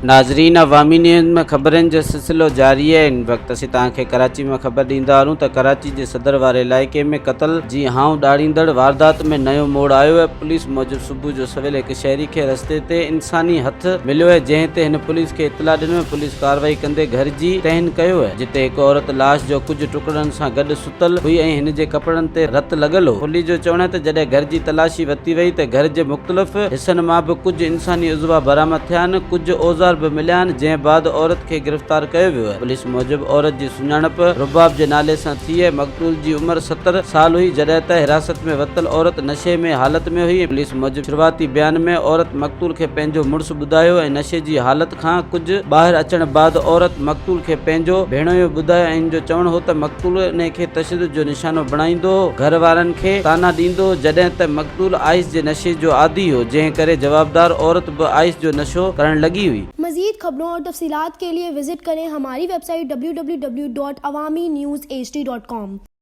नाज़रीन, अवामी न्यूज़ में ख़बरनि जो सिलसिलो जारी है। इन वक्त असीं तव्हांखे कराची में ख़बर ॾींदा आहियूं त कराची जे सदर वारे इलाइक़े में क़त्ल जी हाउ ॾाड़ींदड़ वारदात में नयो मोड़ आयो है। पुलिस मूजिब सुबुह जो सवेल हिकु शहरी खे रस्ते ते इंसानी हथ मिलियो है, जंहिं ते हिन पुलिस खे इतला ॾिनो। पुलिस कार्रवाई कंदे घर जी तहन कयो है, जिते हिकु औरत लाश जो कुझु टुकड़नि सां गॾु सुतल हुई ऐं हिन जे कपड़नि ते रत लॻल हो। पुलिस जो चवणु आहे त जॾहिं घर जी तलाशी वरिती वई त घर जे मुख़्तलिफ़ हिसनि मां बि कुझु इंसानी उज़वा बरामद थिया आहिनि, कुझु औज़ार बि मिलिया आहिनि, जंहिं बाद औरत खे गिरफ़्तार कयो वियो आहे। पुलिस मूजिब औरत जी सुञाणप रुबाब जे नाले सां थी है। मक़तूल जी उमिरि 70 साल हुई, जॾहिं त हिरासत में वरितल औरत नशे में हालत में हुई। पुलिस मूजिब शुरूआती बयान में औरत मक़तूल खे पंहिंजो मुड़ुसु ॿुधायो ऐं नशे जी हालत खां कुझु ॿाहिरि अचण बाद औरत मक़तूल खे पंहिंजो भेणियो ॿुधायो ऐं इन जो चवणु हो त मक़तूल इन खे तशदुद जो निशानो बणाईंदो, घर वारनि खे ताना ॾींदो, जॾहिं त मक़तूल आइस जे नशे जो आदी हो, जंहिं करे जवाबदार औरत बि आइस जो नशो करण लगी हुई। मज़ीद खबरों और तफसीलात के लिए विजिट करें हमारी वेबसाइट www.awamiNewsHD.com।